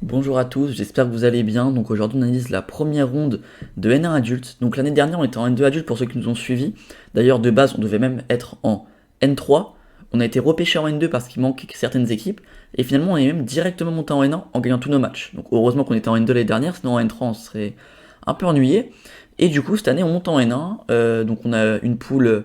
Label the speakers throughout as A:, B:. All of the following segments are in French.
A: Bonjour à tous, j'espère que vous allez bien. Donc aujourd'hui on analyse la première ronde de N1 adulte. Donc l'année dernière on était en N2 adulte pour ceux qui nous ont suivis. D'ailleurs de base on devait même être en N3. On a été repêché en N2 parce qu'il manque certaines équipes. Et finalement on est même directement monté en N1 en gagnant tous nos matchs. Donc heureusement qu'on était en N2 l'année dernière, sinon en N3 on serait un peu ennuyé. Et du coup cette année on monte en N1. Donc on a une poule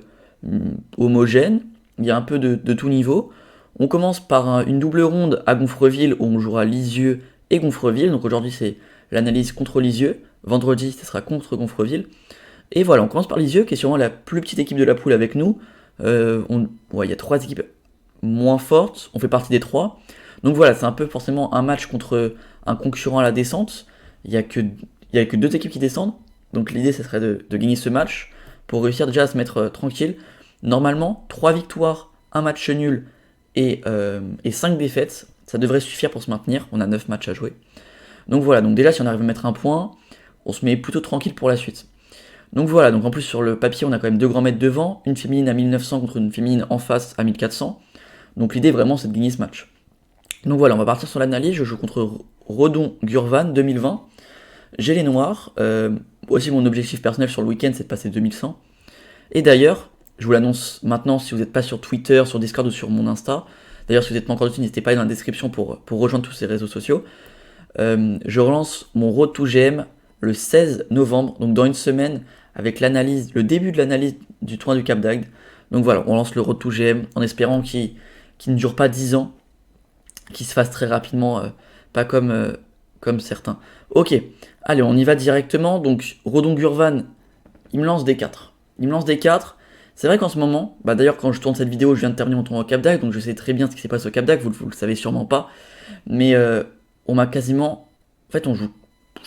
A: homogène. Il y a un peu de tout niveau. On commence par une double ronde à Gonfreville où on jouera Lisieux et Gonfreville. Donc aujourd'hui c'est l'analyse contre Lisieux. Vendredi ce sera contre Gonfreville. Et voilà, on commence par Lisieux qui est sûrement la plus petite équipe de la poule avec nous. Il y a trois équipes moins fortes, on fait partie des trois. Donc voilà, c'est un peu forcément un match contre un concurrent à la descente. Il y a que deux équipes qui descendent. Donc l'idée ce serait de gagner ce match pour réussir déjà à se mettre tranquille. Normalement, 3 victoires, un match nul et 5 défaites, ça devrait suffire pour se maintenir. On a 9 matchs à jouer. Donc voilà, donc déjà si on arrive à mettre un point, on se met plutôt tranquille pour la suite. Donc voilà, donc en plus sur le papier on a quand même deux grands mètres devant, une féminine à 1900 contre une féminine en face à 1400. Donc l'idée vraiment c'est de gagner ce match. Donc voilà, on va partir sur l'analyse, je joue contre Redon-Gurvan 2020. J'ai les noirs, aussi mon objectif personnel sur le week-end c'est de passer 2100. Et d'ailleurs, je vous l'annonce maintenant si vous n'êtes pas sur Twitter, sur Discord ou sur mon Insta. D'ailleurs, si vous n'êtes pas encore dessus, n'hésitez pas à aller dans la description pour rejoindre tous ces réseaux sociaux. Je relance mon Road to GM le 16 novembre, donc dans une semaine, avec l'analyse, le début de l'analyse du tournoi du Cap d'Agde. Donc voilà, on lance le Road to GM en espérant qu'il ne dure pas 10 ans, qu'il se fasse très rapidement, pas comme certains. Ok, allez, on y va directement. Donc, Rodon-Gurvan, il me lance des 4. Il me lance des 4. C'est vrai qu'en ce moment, d'ailleurs quand je tourne cette vidéo, je viens de terminer mon tournoi au Cap d'Agde, donc je sais très bien ce qui s'est passé au Cap d'Agde, vous le savez sûrement pas. Mais on m'a quasiment... En fait, on joue...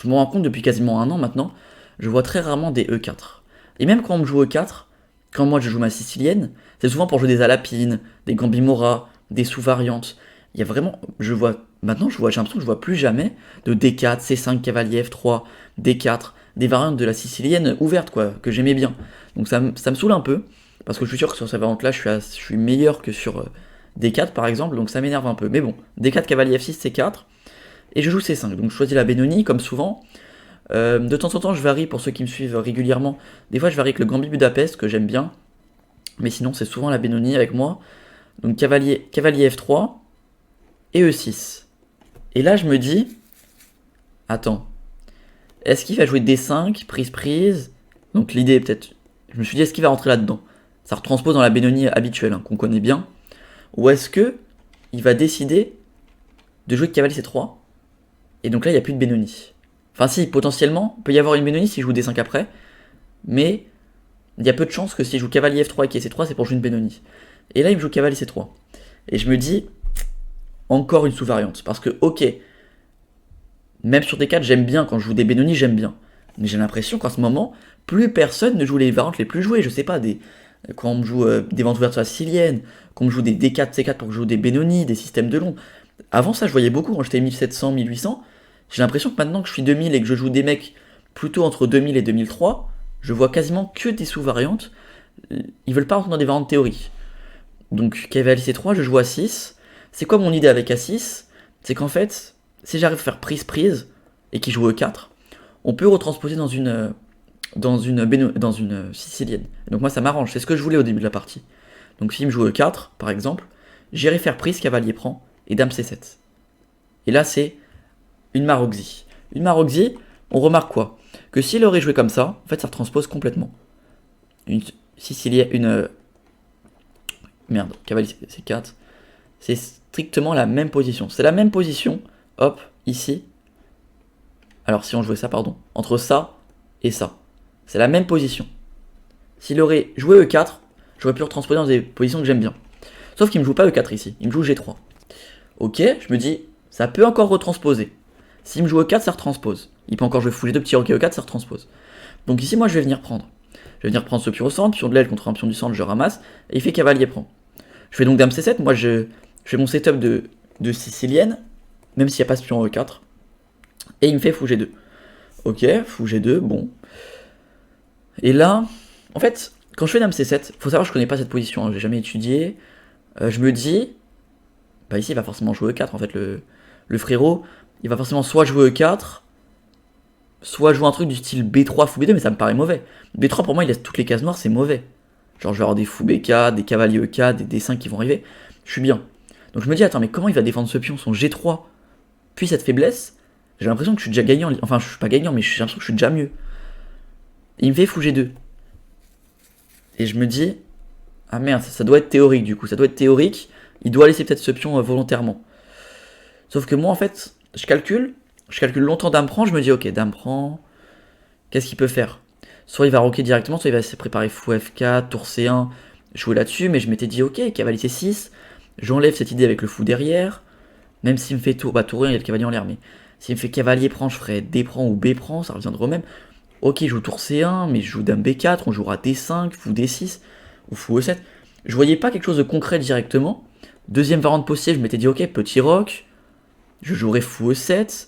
A: Je me rends compte depuis quasiment un an maintenant, je vois très rarement des E4. Et même quand on me joue E4, quand moi je joue ma sicilienne, c'est souvent pour jouer des Alapines, des Gambimora, des sous-variantes. Il y a vraiment... Maintenant, j'ai l'impression que je vois plus jamais de D4, C5, cavalier F3, D4, des variantes de la sicilienne ouverte, quoi, que j'aimais bien. Donc ça me saoule un peu, parce que je suis sûr que sur ces variantes-là, je suis meilleur que sur D4 par exemple, donc ça m'énerve un peu. Mais bon, D4, cavalier F6, C4, et je joue C5. Donc je choisis la Benoni, comme souvent. De temps en temps, je varie pour ceux qui me suivent régulièrement. Des fois, je varie avec le Gambit Budapest, que j'aime bien. Mais sinon, c'est souvent la Benoni avec moi. Donc cavalier F3 et E6. Et là, je me dis, attends, est-ce qu'il va jouer D5, prise, donc l'idée est peut-être, je me suis dit, est-ce qu'il va rentrer là-dedans? Ça retranspose dans la Benoni habituelle, qu'on connaît bien. Ou est-ce que il va décider de jouer cavalier C3, et donc là, il n'y a plus de Benoni. Enfin si, potentiellement, il peut y avoir une Benoni s'il joue D5 après, mais il y a peu de chances que s'il joue cavalier F3 et qu'il y ait C3, c'est pour jouer une Benoni. Et là, il me joue cavalier C3. Et je me dis, encore une sous-variante, parce que, ok, même sur D4, j'aime bien, quand je joue des Benoni, j'aime bien. Mais j'ai l'impression qu'en ce moment, plus personne ne joue les variantes les plus jouées. Je sais pas, quand on me joue des ventes ouvertes sur la sicilienne, quand on me joue des D4, C4 pour que je joue des Benoni, des systèmes de long. Avant ça, je voyais beaucoup quand j'étais 1700, 1800. J'ai l'impression que maintenant que je suis 2000 et que je joue des mecs plutôt entre 2000 et 2003, je vois quasiment que des sous-variantes. Ils veulent pas rentrer dans des variantes théorie. Donc cavalier C3, je joue à 6. C'est quoi mon idée avec A6? C'est qu'en fait, si j'arrive à faire prise et qu'il joue E4, on peut retransposer dans une sicilienne. Donc moi ça m'arrange, c'est ce que je voulais au début de la partie. Donc s'il me joue E4 par exemple, j'irai faire prise, cavalier prend et dame C7. Et là c'est une maroxie. Une maroxie, on remarque quoi? Que s'il aurait joué comme ça, en fait ça retranspose complètement. Une sicilienne, merde, cavalier C4, c'est strictement la même position. C'est la même position, hop, ici. Alors si on jouait ça, pardon, entre ça et ça. C'est la même position. S'il aurait joué E4, j'aurais pu retransposer dans des positions que j'aime bien. Sauf qu'il me joue pas E4 ici, il me joue G3. Ok, je me dis, ça peut encore retransposer. S'il me joue E4, ça retranspose. Il peut encore jouer fou G2, petit roquet E4, ça retranspose. Donc ici, moi, je vais venir prendre. Je vais venir prendre ce pion au centre, pion de l'aile contre un pion du centre, je ramasse, et il fait cavalier prend. Je fais donc dame C7, moi je fais mon setup de sicilienne, même s'il n'y a pas ce pion E4. Et il me fait fou G2. Ok, fou G2, bon. Et là, en fait, quand je fais dame C7, faut savoir que je connais pas cette position, j'ai jamais étudié. Je me dis, ici il va forcément jouer E4 en fait, le frérot. il va forcément soit jouer E4, soit jouer un truc du style B3 fou B2, mais ça me paraît mauvais. B3 pour moi il laisse toutes les cases noires, c'est mauvais. Genre je vais avoir des fous B4, des cavaliers E4, des D5 qui vont arriver, je suis bien. Donc je me dis attends mais comment il va défendre ce pion, son G3, puis cette faiblesse, j'ai l'impression que je suis déjà gagnant, enfin je suis pas gagnant mais j'ai l'impression que je suis déjà mieux. Et il me fait fou G2. Et je me dis, ah merde, ça doit être théorique du coup, ça doit être théorique, il doit laisser peut-être ce pion volontairement. Sauf que moi en fait, je calcule longtemps dame prend, je me dis ok, dame prend, qu'est-ce qu'il peut faire? Soit il va roquer directement, soit il va se préparer fou F4, tour C1, jouer là-dessus, mais je m'étais dit ok, cavalier C6, j'enlève cette idée avec le fou derrière, même s'il me fait tour, bah tour 1, il y a le cavalier en l'air, mais s'il me fait cavalier prend, je ferai D prend ou B prend, ça reviendra au même. Ok, je joue tour C1, mais je joue dame B4, on jouera D5, fou D6, ou fou E7. Je voyais pas quelque chose de concret directement. Deuxième variante possible, je m'étais dit ok, petit roc, je jouerai fou E7,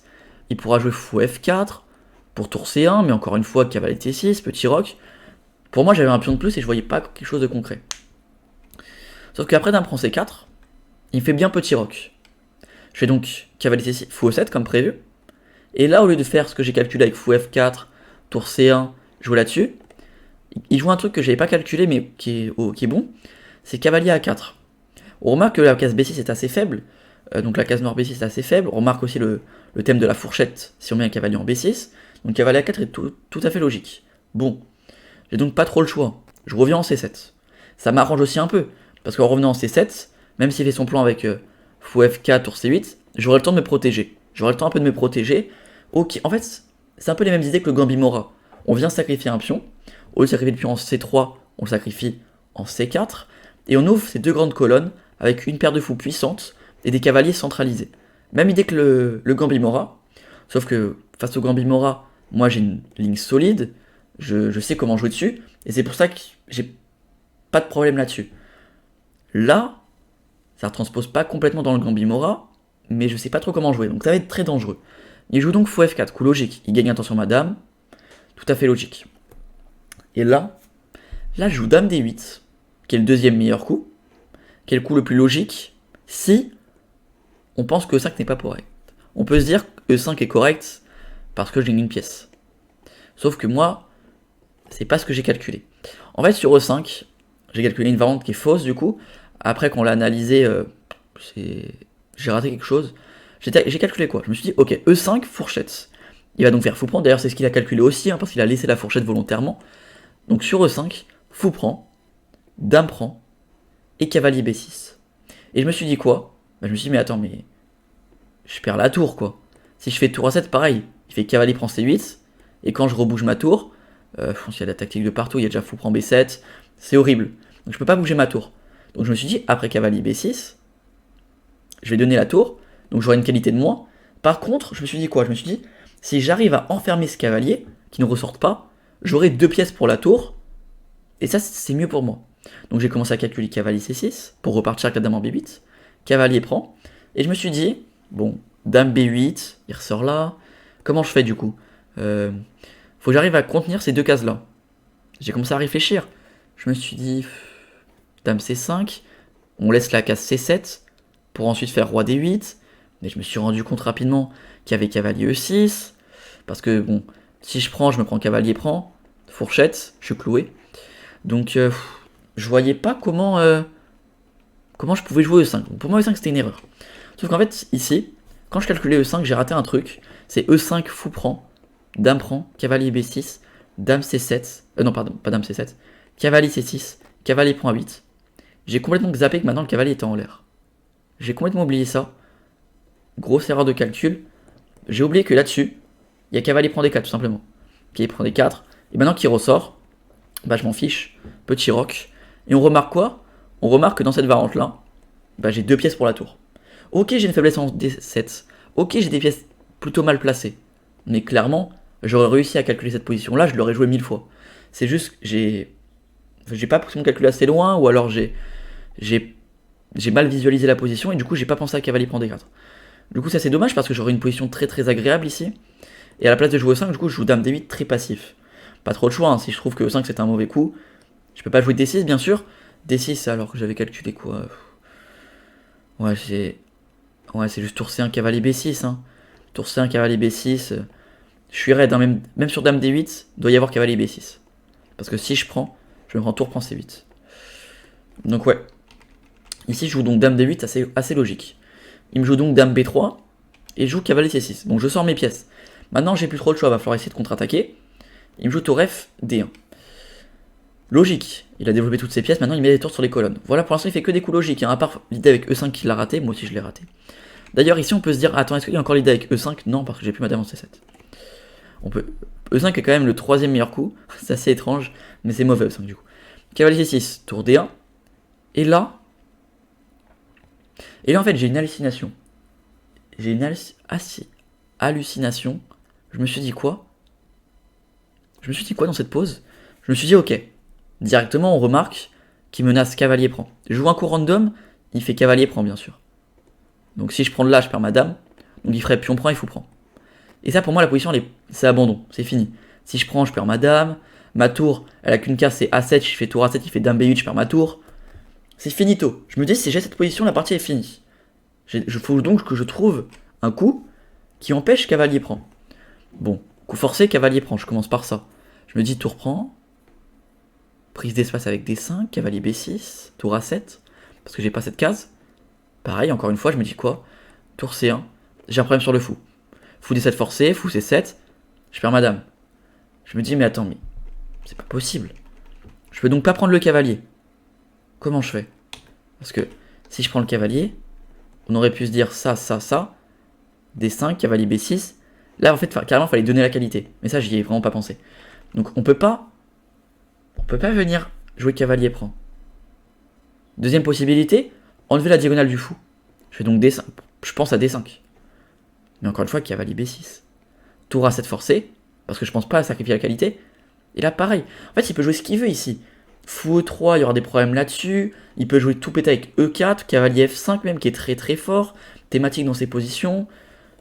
A: il pourra jouer fou F4, pour tour C1, mais encore une fois, cavalier T6, petit roc. Pour moi, j'avais un pion de plus et je voyais pas quelque chose de concret. Sauf qu'après dame prend C4, il me fait bien petit roc. Je fais donc cavalier T6, fou E7 comme prévu. Et là, au lieu de faire ce que j'ai calculé avec fou F4, tour C1, jouer là-dessus, il joue un truc que j'avais pas calculé mais qui est bon, c'est cavalier A4. On remarque que la case B6 est assez faible, donc la case noire B6 est assez faible. On remarque aussi le thème de la fourchette si on met un cavalier en B6. Donc cavalier A4 est tout à fait logique. Bon, j'ai donc pas trop le choix. Je reviens en C7. Ça m'arrange aussi un peu, parce qu'en revenant en C7, même s'il fait son plan avec fou F4, tour C8, j'aurai le temps de me protéger. J'aurai le temps un peu de me protéger. Ok, en fait, c'est un peu les mêmes idées que le Gambit Mora. On vient sacrifier un pion. Au lieu de sacrifier le pion en C3, on le sacrifie en C4. Et on ouvre ces deux grandes colonnes avec une paire de fous puissantes et des cavaliers centralisés. Même idée que le Gambit Mora. Sauf que face au Gambit Mora, moi j'ai une ligne solide. Je sais comment jouer dessus. Et c'est pour ça que j'ai pas de problème là-dessus. Là, ça ne transpose pas complètement dans le Gambit Mora. Mais je sais pas trop comment jouer. Donc ça va être très dangereux. Il joue donc fou F4, coup logique. Il gagne un temps sur ma dame. Tout à fait logique. Et là, je joue dame D8, qui est le deuxième meilleur coup, qui est le coup le plus logique, si on pense que E5 n'est pas correct. On peut se dire que E5 est correct parce que je gagne une pièce. Sauf que moi, c'est pas ce que j'ai calculé. En fait, sur E5, j'ai calculé une variante qui est fausse du coup. Après qu'on l'a analysé, j'ai raté quelque chose. J'ai calculé quoi? Je me suis dit, ok, E5, fourchette. Il va donc faire fou prend, d'ailleurs c'est ce qu'il a calculé aussi, parce qu'il a laissé la fourchette volontairement. Donc sur E5, fou prend, dame prend, et cavalier B6. Et je me suis dit quoi? Je me suis dit mais attends, mais je perds la tour quoi. Si je fais tour A7, pareil, il fait cavalier prend C8, et quand je rebouge ma tour, il y a la tactique de partout, il y a déjà fou prend B7, c'est horrible. Donc je peux pas bouger ma tour. Donc je me suis dit, après cavalier B6, je vais donner la tour, donc j'aurai une qualité de moins. Par contre, je me suis dit quoi? Je me suis dit, si j'arrive à enfermer ce cavalier, qui ne ressorte pas, j'aurai 2 pièces pour la tour, et ça c'est mieux pour moi. Donc j'ai commencé à calculer cavalier C6, pour repartir avec la dame en B8, cavalier prend, et je me suis dit, bon, dame B8, il ressort là, comment je fais du coup? Faut que j'arrive à contenir ces deux cases là. J'ai commencé à réfléchir, je me suis dit, dame C5, on laisse la case C7, pour ensuite faire roi D8, mais je me suis rendu compte rapidement qu'il y avait cavalier E6, parce que bon, si je prends, je me prends cavalier prend, fourchette, je suis cloué. Donc je voyais pas comment je pouvais jouer E5. Donc, pour moi E5 c'était une erreur. Sauf qu'en fait ici, quand je calculais E5, j'ai raté un truc. C'est E5 fou prend, dame prend, cavalier B6, dame C7, non pardon, pas dame C7, cavalier C6, cavalier prend A8. J'ai complètement zappé que maintenant le cavalier était en l'air. J'ai complètement oublié ça. Grosse erreur de calcul. J'ai oublié que là-dessus, il y a cavalier prend D4 tout simplement. Cavalier prend D4. Et maintenant qu'il ressort, bah je m'en fiche. Petit roc. Et on remarque quoi? On remarque que dans cette variante là, bah j'ai 2 pièces pour la tour. Ok, j'ai une faiblesse en D7. Ok, j'ai des pièces plutôt mal placées. Mais clairement, j'aurais réussi à calculer cette position là, je l'aurais joué 1000 fois. C'est juste que j'ai pas poussé mon calcul assez loin, ou alors j'ai mal visualisé la position, et du coup j'ai pas pensé à cavalier prend D4. Du coup ça c'est dommage parce que j'aurais une position très très agréable ici. Et à la place de jouer E5, du coup je joue dame D8 très passif. Pas trop de choix, hein. Si je trouve que E5 c'est un mauvais coup, je peux pas jouer D6 bien sûr. D6 alors que j'avais calculé quoi? Ouais c'est juste tour C1 cavalier B6 hein. Tour C1, cavalier B6. Je suis raide, hein, même sur dame D8, il doit y avoir cavalier B6. Parce que si je prends, je me prends tour prend C8. Donc ouais. Ici, je joue donc dame D8, assez logique. Il me joue donc dame B3, et je joue cavalier C6. Donc je sors mes pièces. Maintenant, j'ai plus trop le choix, va falloir essayer de contre-attaquer. Il me joue tour F, D1. Logique, il a développé toutes ses pièces, maintenant il met des tours sur les colonnes. Voilà, pour l'instant il fait que des coups logiques, hein, à part l'idée avec E5 qu'il a raté, moi aussi je l'ai raté. D'ailleurs ici on peut se dire, attends, est-ce qu'il y a encore l'idée avec E5? Non, parce que j'ai plus ma dame en C7. On peut... E5 est quand même le troisième meilleur coup, c'est assez étrange, mais c'est mauvais E5 du coup. Cavalier C6, tour D1, et là en fait j'ai une hallucination. J'ai une hallucination, je me suis dit quoi dans cette pause? Je me suis dit ok. Directement, on remarque qu'il menace cavalier prend. Je joue un coup random, il fait cavalier prend, bien sûr. Donc si je prends de là, je perds ma dame. Donc il ferait pion prend et fou prend. Et ça, pour moi, la position, c'est abandon, c'est fini. Si je prends, je perds ma dame. Ma tour, elle a qu'une case, c'est A7, je fais tour A7, il fait dame B8, je perds ma tour. C'est finito. Je me dis, si j'ai cette position, la partie est finie. Il faut donc que je trouve un coup qui empêche cavalier prend. Bon, coup forcé, cavalier prend, je commence par ça. Je me dis, tour prend. Prise d'espace avec D5, cavalier B6, tour A7, parce que j'ai pas cette case. Pareil, encore une fois, je me dis quoi? Tour C1, j'ai un problème sur le fou. Fou D7 forcé, fou C7, je perds ma dame. Je me dis, mais attends, mais c'est pas possible. Je peux donc pas prendre le cavalier. Comment je fais? Parce que si je prends le cavalier, on aurait pu se dire ça, D5, cavalier B6. Là, en fait, carrément, il fallait donner la qualité. Mais ça, j'y ai vraiment pas pensé. Donc, on peut pas venir jouer cavalier prend. Deuxième possibilité, enlever la diagonale du fou. Je fais donc D5. Je pense à D5. Mais encore une fois, cavalier B6. Tour A7 forcé, parce que je pense pas à sacrifier la qualité. Et là, pareil. En fait, il peut jouer ce qu'il veut ici. Fou E3, il y aura des problèmes là-dessus. Il peut jouer tout pété avec E4, cavalier F5 même, qui est très très fort. Thématique dans ses positions.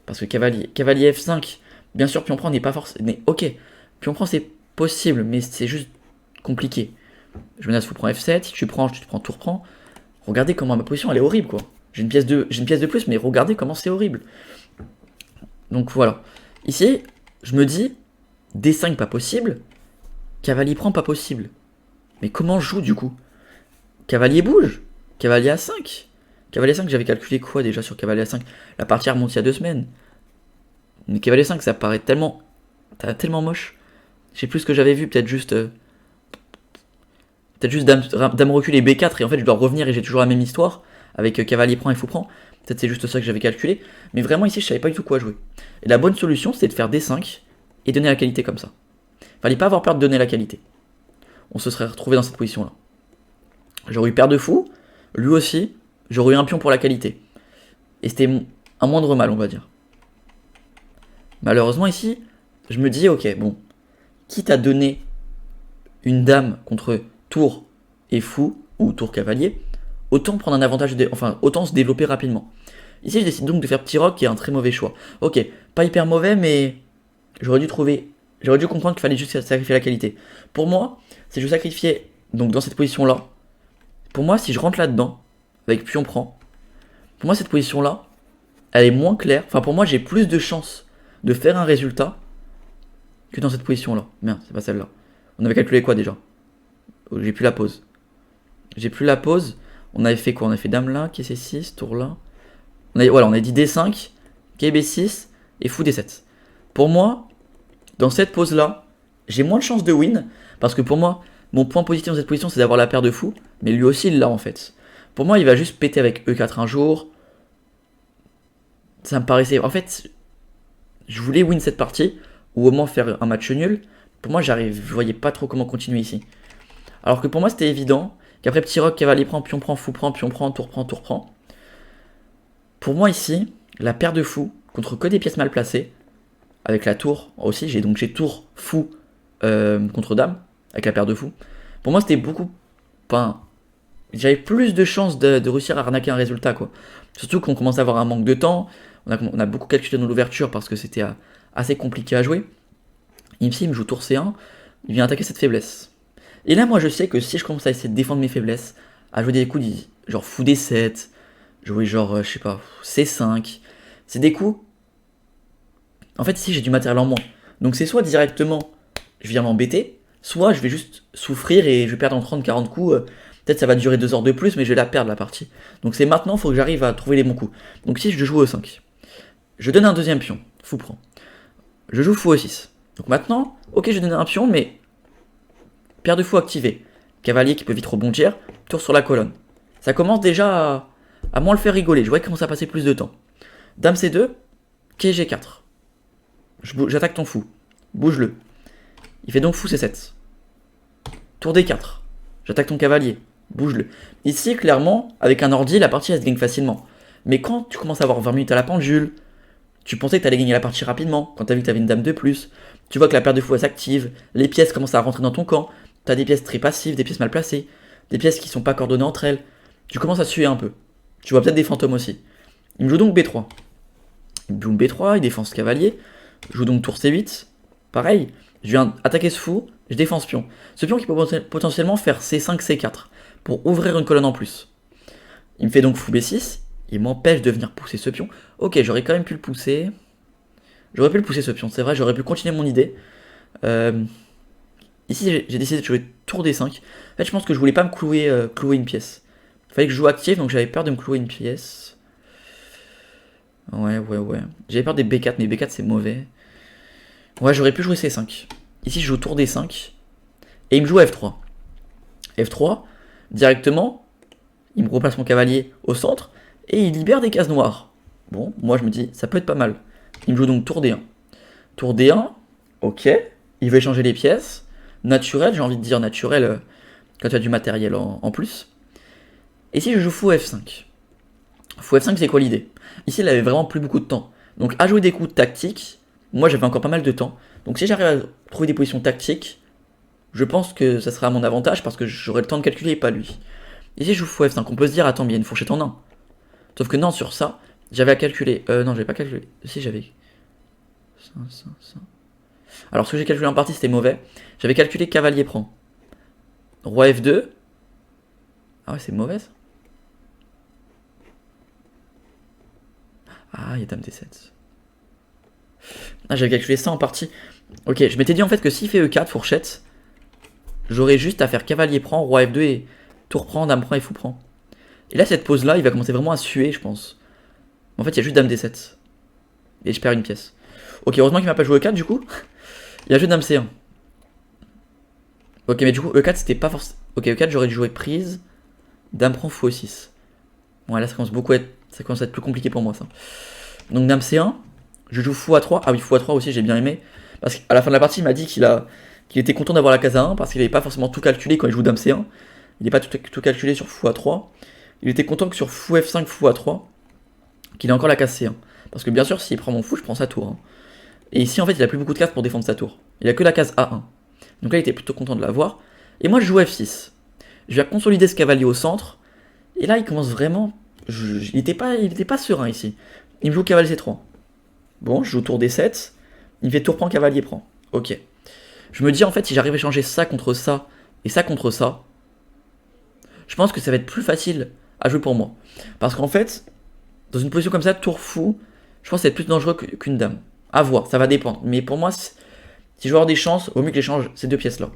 A: Parce que cavalier F5, bien sûr, pion prend n'est pas forcément... Ok, pion prend c'est possible, mais c'est juste compliqué. Je menace fou prend F7, si tu prends tour prend. Regardez comment ma position elle est horrible quoi. J'ai une pièce de plus, mais regardez comment c'est horrible. Donc voilà. Ici, je me dis, D5 pas possible, cavalier prend pas possible. Mais comment je joue du coup? Cavalier bouge, cavalier A5. Cavalier 5, j'avais calculé quoi déjà sur cavalier A5? La partie remonte il y a 2 semaines. Mais cavalier 5, ça paraît tellement moche. Je sais plus ce que j'avais vu, peut-être juste dame recul et B4, et en fait je dois revenir et j'ai toujours la même histoire, avec cavalier prend et fou prend. Peut-être c'est juste ça que j'avais calculé. Mais vraiment ici je savais pas du tout quoi jouer. Et la bonne solution c'était de faire D5 et donner la qualité comme ça. Fallait pas avoir peur de donner la qualité. On se serait retrouvé dans cette position là. J'aurais eu paire de fou, lui aussi, j'aurais eu un pion pour la qualité. Et c'était un moindre mal on va dire. Malheureusement ici, je me dis ok bon, quitte à donner une dame contre tour et fou, ou tour cavalier, autant prendre un avantage, autant se développer rapidement. Ici, je décide donc de faire petit roc, qui est un très mauvais choix. Ok, pas hyper mauvais, mais j'aurais dû comprendre qu'il fallait juste sacrifier la qualité. Pour moi, si je sacrifiais, donc dans cette position-là, pour moi, si je rentre là-dedans, avec pion prend, pour moi, cette position-là, elle est moins claire. Enfin, pour moi, j'ai plus de chances de faire un résultat que dans cette position-là. Merde, c'est pas celle-là. On avait calculé quoi déjà? J'ai plus la pause. On avait fait quoi? On avait fait dame là, qui est C6, tour là. On a dit D5, KB6 et fou D7. Pour moi, dans cette pause là, j'ai moins de chances de win. Parce que pour moi, mon point positif dans cette position, c'est d'avoir la paire de fou. Mais lui aussi, il l'a en fait. Pour moi, il va juste péter avec E4 un jour. Ça me paraissait... En fait, je voulais win cette partie. Ou au moins faire un match nul. Pour moi, je voyais pas trop comment continuer ici. Alors que pour moi, c'était évident qu'après petit roc, cavalier prend, pion prend, fou prend, pion prend, tour prend, tour prend. Pour moi, ici, la paire de fou contre que des pièces mal placées, avec la tour aussi, j'ai tour, fou contre dame, avec la paire de fou. Pour moi, c'était beaucoup. Enfin, j'avais plus de chances de réussir à arnaquer un résultat, quoi. Surtout qu'on commence à avoir un manque de temps. On a beaucoup calculé dans l'ouverture parce que c'était assez compliqué à jouer. Ici, il me joue tour C1, il vient attaquer cette faiblesse. Et là, moi, je sais que si je commence à essayer de défendre mes faiblesses, à jouer des coups genre fou D7, jouer genre, je sais pas, C5, c'est des coups En fait, ici, j'ai du matériel en moins. Donc c'est soit directement, je viens m'embêter, soit je vais juste souffrir et je vais perdre en 30-40 coups. Peut-être ça va durer 2 heures de plus, mais je vais la perdre la partie. Donc c'est maintenant, il faut que j'arrive à trouver les bons coups. Donc si je joue au 5, je donne un deuxième pion, fou prend. Je joue fou au 6. Donc maintenant, ok, je donne un pion, mais paire de fou activée. Cavalier qui peut vite rebondir, tour sur la colonne. Ça commence déjà à moins le faire rigoler. Je vois qu'il commence à passer plus de temps. Dame C2, quai G4. J'attaque ton fou. Bouge-le. Il fait donc fou C7. Tour D4. J'attaque ton cavalier. Bouge-le. Ici, clairement, avec un ordi, la partie elle se gagne facilement. Mais quand tu commences à avoir 20 minutes à la pendule, tu pensais que tu allais gagner la partie rapidement, quand tu as vu que tu avais une dame de plus, tu vois que la paire de fou elle s'active, les pièces commencent à rentrer dans ton camp, tu as des pièces très passives, des pièces mal placées, des pièces qui sont pas coordonnées entre elles, tu commences à suer un peu. Tu vois peut-être des fantômes aussi. Il me joue donc B3. Il me joue B3, il défend ce cavalier, je joue donc tour C8, pareil, je viens attaquer ce fou, je défends ce pion. Ce pion qui peut potentiellement faire C5, C4, pour ouvrir une colonne en plus. Il me fait donc fou B6, il m'empêche de venir pousser ce pion. Ok, j'aurais quand même pu le pousser. J'aurais pu le pousser ce pion, c'est vrai, j'aurais pu continuer mon idée. Ici, j'ai décidé de jouer tour D5. En fait, je pense que je voulais pas me clouer une pièce. Il fallait que je joue actif, donc j'avais peur de me clouer une pièce. Ouais. J'avais peur des B4, mais B4 c'est mauvais. Ouais, j'aurais pu jouer C5. Ici, je joue tour D5. Et il me joue F3. F3, directement, il me replace mon cavalier au centre. Et il libère des cases noires. Bon, moi je me dis, ça peut être pas mal. Il me joue donc tour D1. Tour D1, ok. Il veut échanger les pièces. Naturel, j'ai envie de dire naturel quand tu as du matériel en plus. Et si je joue fou F5. Fou F5, c'est quoi l'idée? Ici, il avait vraiment plus beaucoup de temps. Donc à jouer des coups tactiques, moi j'avais encore pas mal de temps. Donc si j'arrive à trouver des positions tactiques, je pense que ça sera à mon avantage parce que j'aurai le temps de calculer et pas lui. Ici, je joue fou F5. On peut se dire, attends, mais il y a une fourchette en 1. Sauf que non, sur ça, j'avais à calculer. Non, j'avais pas calculé. Si, j'avais. Ça. Alors, ce que j'ai calculé en partie, c'était mauvais. J'avais calculé cavalier prend. Roi F2. Ah ouais, c'est mauvais ça. Ah, il y a dame D7. Ah, j'avais calculé ça en partie. Ok, je m'étais dit en fait que s'il fait E4, fourchette, j'aurais juste à faire cavalier prend, roi F2 et tour prend, dame prend et fou prend. Et là, cette pause-là, il va commencer vraiment à suer, je pense. En fait, il y a juste dame D7. Et je perds une pièce. Ok, heureusement qu'il m'a pas joué E4 du coup. Il a joué dame C1. Ok, mais du coup, E4 c'était pas forcément. Ok, E4 j'aurais dû jouer prise. Dame prend fou E6. Ouais, là ça commence à être plus compliqué pour moi ça. Donc dame C1. Je joue fou A3. Ah oui, fou A3 aussi, j'ai bien aimé. Parce qu'à la fin de la partie, il m'a dit qu'il était content d'avoir la case A1 parce qu'il n'avait pas forcément tout calculé quand il joue dame C1. Il n'est pas tout calculé sur fou A3. Il était content que sur fou F5, fou A3, qu'il ait encore la case C1. Parce que bien sûr, s'il prend mon fou, je prends sa tour. Hein. Et ici, en fait, il a plus beaucoup de cases pour défendre sa tour. Il a que la case A1. Donc là, il était plutôt content de l'avoir. Et moi, je joue F6. Je viens consolider ce cavalier au centre. Et là, il commence vraiment. Il était pas serein ici. Il me joue cavalier C3. Bon, je joue tour D7. Il me fait tour prend, cavalier prend. Ok. Je me dis, en fait, si j'arrive à changer ça contre ça et ça contre ça, je pense que ça va être plus facile à jouer pour moi. Parce qu'en fait, dans une position comme ça, tour fou, je pense que ça va être plus dangereux qu'une dame. À voir, ça va dépendre. Mais pour moi, si je veux avoir des chances, vaut mieux que j'échange ces deux pièces-là.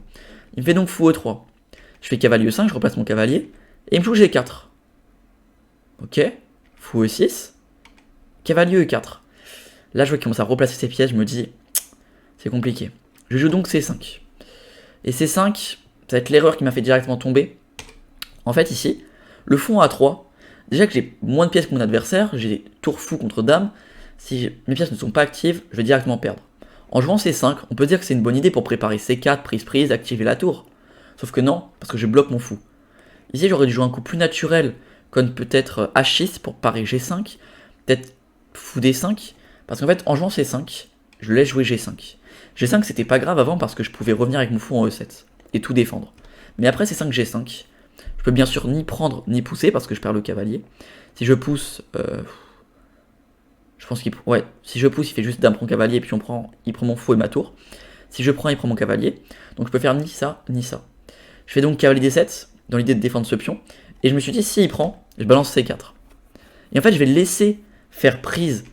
A: Il me fait donc fou E3. Je fais cavalier E5, je replace mon cavalier. Et il me joue G4. Ok. Fou E6. Cavalier E4. Là, je vois qu'il commence à replacer ses pièces. Je me dis, c'est compliqué. Je joue donc C5. Et C5, ça va être l'erreur qui m'a fait directement tomber. En fait, ici, le fond A3. Déjà que j'ai moins de pièces que mon adversaire. J'ai tour fou contre dame. Si mes pièces ne sont pas actives, je vais directement perdre. En jouant C5, on peut dire que c'est une bonne idée pour préparer C4, prise, activer la tour. Sauf que non, parce que je bloque mon fou. Ici, j'aurais dû jouer un coup plus naturel, comme peut-être H6 pour parer G5, peut-être fou D5, parce qu'en fait, en jouant C5, je laisse jouer G5. G5, c'était pas grave avant parce que je pouvais revenir avec mon fou en E7 et tout défendre. Mais après C5, G5, je peux bien sûr ni prendre ni pousser parce que je perds le cavalier. Si je pousse, je pense qu'il. Ouais, si je pousse, il fait juste dame prend cavalier et puis il prend mon fou et ma tour. Si je prends, il prend mon cavalier. Donc je peux faire ni ça, ni ça. Je fais donc cavalier D7 dans l'idée de défendre ce pion. Et je me suis dit, s'il prend, je balance C4. Et en fait, je vais le laisser faire prise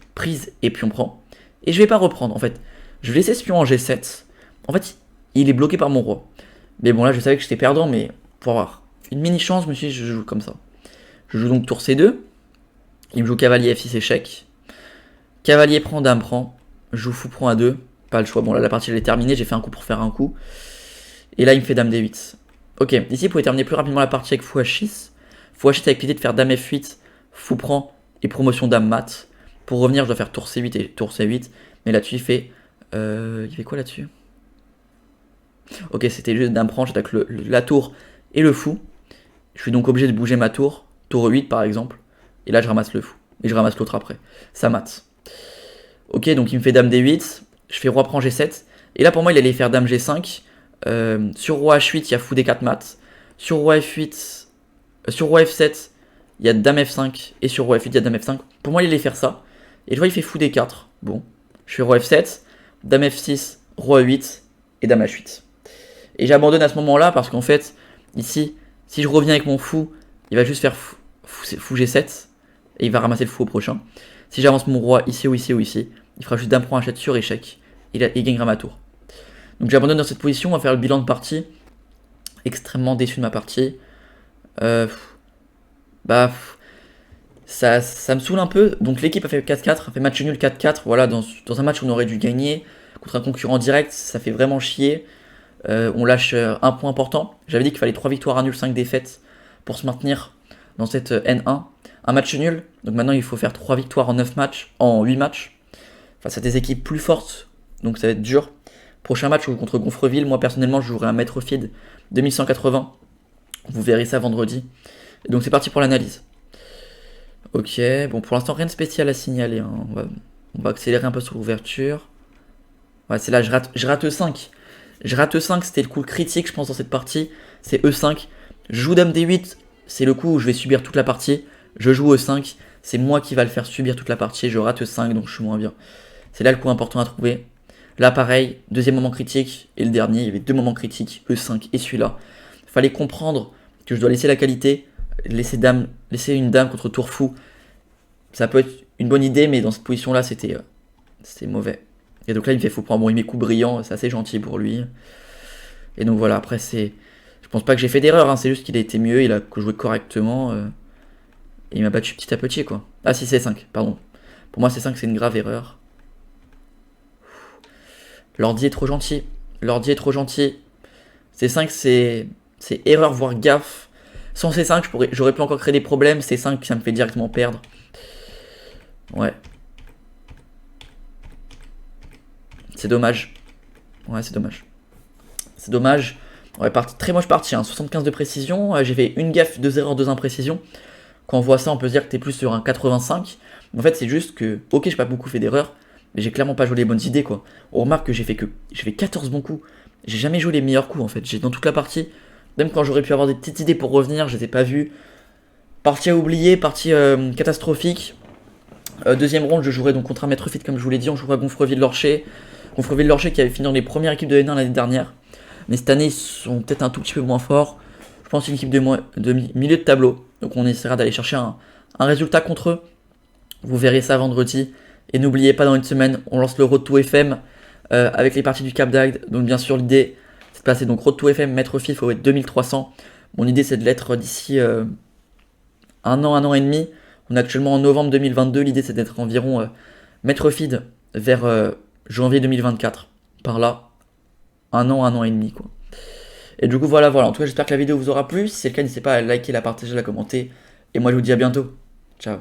A: et pion prend. Et je vais pas reprendre, en fait. Je vais laisser ce pion en G7. En fait, il est bloqué par mon roi. Mais bon, là, je savais que j'étais perdant, mais pour avoir une mini chance, je me suis dit, je joue comme ça. Je joue donc tour C2. Il me joue cavalier F6 échec. Cavalier prend, dame prend. Je joue fou prend A2. Pas le choix. Bon, là, la partie, elle est terminée. J'ai fait un coup pour faire un coup. Et là, il me fait dame D8. Ok, ici, vous pouvez terminer plus rapidement la partie avec fou H6. Fou H6 avec l'idée de faire dame F8, fou prend et promotion dame mat. Pour revenir, je dois faire tour C8 et tour C8. Mais là-dessus, il fait quoi là-dessus? Ok, c'était juste dame prend, j'attaque la tour et le fou. Je suis donc obligé de bouger ma tour. Tour 8 par exemple. Et là, je ramasse le fou. Et je ramasse l'autre après. Ça mate. Ok, donc il me fait dame D8. Je fais roi prend G7. Et là, pour moi, il allait faire dame G5. Sur roi H8, il y a fou D4 mat. Sur roi F8, sur roi F7, il y a dame F5. Et sur roi F8, il y a dame F5. Pour moi, il allait faire ça. Et je vois, il fait fou D4. Bon, je fais roi F7, dame F6, roi 8 et dame H8. Et j'abandonne à ce moment-là parce qu'en fait, ici, si je reviens avec mon fou, il va juste faire fou G7 et il va ramasser le fou au prochain. Si j'avance mon roi ici ou ici ou ici, il fera juste dame prend H7 sur échec. Il gagnera ma tour. Donc j'abandonne dans cette position, on va faire le bilan de partie. Extrêmement déçu de ma partie. Ça me saoule un peu. Donc l'équipe a fait 4-4, a fait match nul 4-4. Voilà, dans un match où on aurait dû gagner contre un concurrent direct, ça fait vraiment chier. On lâche un point important. J'avais dit qu'il fallait 3 victoires à nul, 5 défaites pour se maintenir dans cette N1. Un match nul, donc maintenant il faut faire 3 victoires en 9 matchs, en 8 matchs. Face à des équipes plus fortes, donc ça va être dur. Prochain match contre Gonfreville, moi personnellement je jouerai un Maître Feed 2180. Vous verrez ça vendredi. Et donc c'est parti pour l'analyse. Ok, bon pour l'instant rien de spécial à signaler. Hein. On va accélérer un peu sur l'ouverture. Ouais, c'est là, je rate 5. Je rate 5, c'était le coup critique je pense dans cette partie. C'est E5. Je joue dame D8, c'est le coup où je vais subir toute la partie. Je joue E5, c'est moi qui va le faire subir toute la partie. Je rate 5, donc je suis moins bien. C'est là le coup important à trouver. Là pareil, deuxième moment critique, et le dernier, il y avait 2 moments critiques, E5 et celui-là. Il fallait comprendre que je dois laisser la qualité, laisser une dame contre tour fou. Ça peut être une bonne idée, mais dans cette position-là, c'était mauvais. Et donc là, il me fait fou prendre. Bon, il met coup brillant, c'est assez gentil pour lui. Et donc voilà, après, je pense pas que j'ai fait d'erreur, hein, c'est juste qu'il a été mieux, il a joué correctement. Et il m'a battu petit à petit, quoi. Ah, si, c'est 5, pardon. Pour moi, c'est 5, c'est une grave erreur. L'ordi est trop gentil. L'ordi est trop gentil. C5, c'est erreur, voire gaffe. Sans C5, j'aurais pu encore créer des problèmes. C5, ça me fait directement perdre. Ouais. C'est dommage. Ouais, c'est dommage. C'est dommage. Ouais, très moche partie. Hein. 75 de précision. J'ai fait une gaffe, 2 erreurs, 2 imprécisions. Quand on voit ça, on peut se dire que t'es plus sur un 85. Mais en fait, c'est juste que, ok, j'ai pas beaucoup fait d'erreurs. Mais j'ai clairement pas joué les bonnes idées, quoi. On remarque que j'ai fait 14 bons coups. J'ai jamais joué les meilleurs coups, en fait. Dans toute la partie, même quand j'aurais pu avoir des petites idées pour revenir, je les ai pas vues. Partie à oublier, partie catastrophique. Deuxième ronde, je jouerai donc contre un Maître Fit, comme je vous l'ai dit. On jouera Gonfreville-Lorcher. Gonfreville-Lorcher qui avait fini dans les premières équipes de N1 l'année dernière. Mais cette année, ils sont peut-être un tout petit peu moins forts. Je pense une équipe de milieu de tableau. Donc on essaiera d'aller chercher un résultat contre eux. Vous verrez ça vendredi. Et n'oubliez pas, dans une semaine, on lance le Road to FM avec les parties du Cap d'Agde. Donc bien sûr, l'idée, c'est de passer donc Road to FM, Maître Fit, il faut être 2300. Mon idée, c'est de l'être d'ici un an et demi. On est actuellement en novembre 2022. L'idée, c'est d'être environ Maître Feed vers janvier 2024. Par là, un an et demi, quoi. Et du coup, voilà. En tout cas, j'espère que la vidéo vous aura plu. Si c'est le cas, n'hésitez pas à liker, la partager, la commenter. Et moi, je vous dis à bientôt. Ciao.